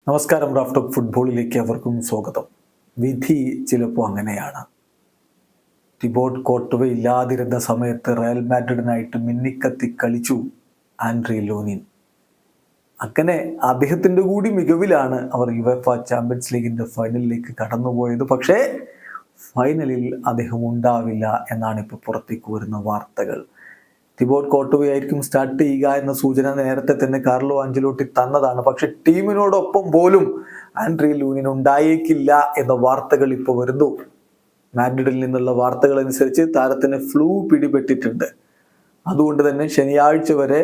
നമസ്കാരം. Raft of ഫുട്ബോളിലേക്ക് അവർക്കും സ്വാഗതം. വിധി ചിലപ്പോൾ അങ്ങനെയാണ്. തിബോട്ട് കോർട്ടുവ ഇല്ലാതിരുന്ന സമയത്ത് റയൽ മാഡ്രിഡിനായിട്ട് മിന്നിക്കത്തി കളിച്ചു ആൻഡ്രി ലൂനിൻ. അങ്ങനെ അദ്ദേഹത്തിൻ്റെ കൂടി മികവിലാണ് അവർ യുവേഫ ചാമ്പ്യൻസ് ലീഗിൻ്റെ ഫൈനലിലേക്ക് കടന്നുപോയത്. പക്ഷേ ഫൈനലിൽ അദ്ദേഹം ഉണ്ടാവില്ല എന്നാണ് ഇപ്പോൾ പുറത്തേക്ക് വരുന്ന വാർത്തകൾ. തിബോട്ട് കോർട്ടുവയായിരിക്കും സ്റ്റാർട്ട് ചെയ്യുക എന്ന സൂചന നേരത്തെ തന്നെ കാർലോ ആഞ്ചലോട്ടി തന്നതാണ്. പക്ഷെ ടീമിനോടൊപ്പം പോലും ആൻഡ്രി ലൂനിൻ ഉണ്ടായേക്കില്ല എന്ന വാർത്തകൾ ഇപ്പോൾ വരുന്നു. മാഡ്രിഡിൽ നിന്നുള്ള വാർത്തകൾ അനുസരിച്ച് താരത്തിന് ഫ്ലൂ പിടിപെട്ടിട്ടുണ്ട്. അതുകൊണ്ട് തന്നെ ശനിയാഴ്ച വരെ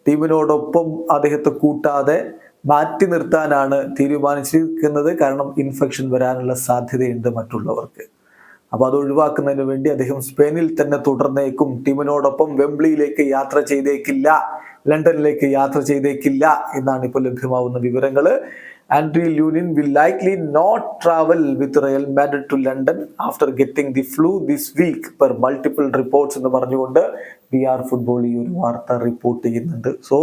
ടീമിനോടൊപ്പം അദ്ദേഹത്തെ കൂട്ടാതെ മാറ്റി നിർത്താനാണ് തീരുമാനിച്ചിരിക്കുന്നത്. കാരണം ഇൻഫെക്ഷൻ വരാനുള്ള സാധ്യതയുണ്ട് മറ്റുള്ളവർക്ക്. അപ്പോൾ അത് ഒഴിവാക്കുന്നതിന് വേണ്ടി അദ്ദേഹം സ്പെയിനിൽ തന്നെ തുടർന്നേക്കും. ടീമിനോടൊപ്പം വെംബ്ലിയിലേക്ക് യാത്ര ചെയ്തേക്കില്ല, ലണ്ടനിലേക്ക് യാത്ര ചെയ്തേക്കില്ല എന്നാണ് ഇപ്പോൾ ലഭ്യമാവുന്ന വിവരങ്ങൾ. Andriy Lunin will likely not travel with Real Madrid to London after getting the flu this week per multiple reports എന്ന് പറഞ്ഞുകൊണ്ട് PR ഫുട്ബോൾ ഈ ഒരു വാർത്ത റിപ്പോർട്ട് ചെയ്യുന്നുണ്ട്. സോ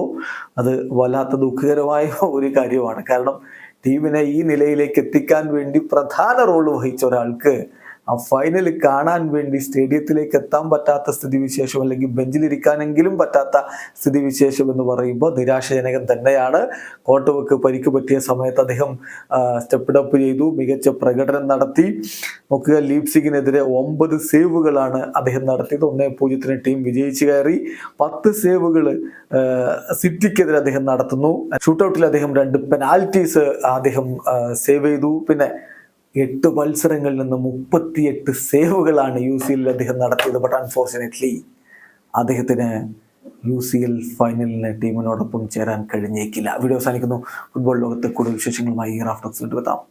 അത് വല്ലാത്ത ദുഃഖകരമായ ഒരു കാര്യമാണ്. കാരണം ടീമിനെ ഈ നിലയിലേക്ക് എത്തിക്കാൻ വേണ്ടി പ്രധാന റോൾ വഹിച്ച ഒരാൾക്ക് ആ ഫൈനൽ കാണാൻ വേണ്ടി സ്റ്റേഡിയത്തിലേക്ക് എത്താൻ പറ്റാത്ത സ്ഥിതിവിശേഷം, അല്ലെങ്കിൽ ബെഞ്ചിലിരിക്കാനെങ്കിലും പറ്റാത്ത സ്ഥിതിവിശേഷം എന്ന് പറയുമ്പോൾ നിരാശജനകം തന്നെയാണ്. കോർട്ടുവയ്ക്ക് പരിക്ക് പറ്റിയ സമയത്ത് അദ്ദേഹം സ്റ്റെപ്പ് അപ്പ് ചെയ്തു, മികച്ച പ്രകടനം നടത്തി. നോക്കുക, ലീപ്സിഗിനെതിരെ 9 സേവുകളാണ് അദ്ദേഹം നടത്തിയത്. 1-0 ടീം വിജയിച്ചു കയറി. 10 സേവുകൾ സിറ്റിക്കെതിരെ അദ്ദേഹം നടത്തുന്നു. ഷൂട്ടൗട്ടിൽ അദ്ദേഹം 2 പെനാൽറ്റീസ് അദ്ദേഹം സേവ് ചെയ്തു. പിന്നെ 8 മത്സരങ്ങളിൽ നിന്ന് 38 സേവുകളാണ് UCL അദ്ദേഹം നടത്തിയത്. ബട്ട് അൺഫോർച്ചുനേറ്റ്ലി അദ്ദേഹത്തിന് UCL ഫൈനലിന് ടീമിനോടൊപ്പം ചേരാൻ കഴിഞ്ഞേക്കില്ല. വീഡിയോ അവസാനിക്കുന്നു. ഫുട്ബോൾ ലോകത്ത് കൂടുതൽ വിശേഷങ്ങളുമായി റാഫ്റ്റ് ഓഫ് ഫുട്ബോൾ എത്താം.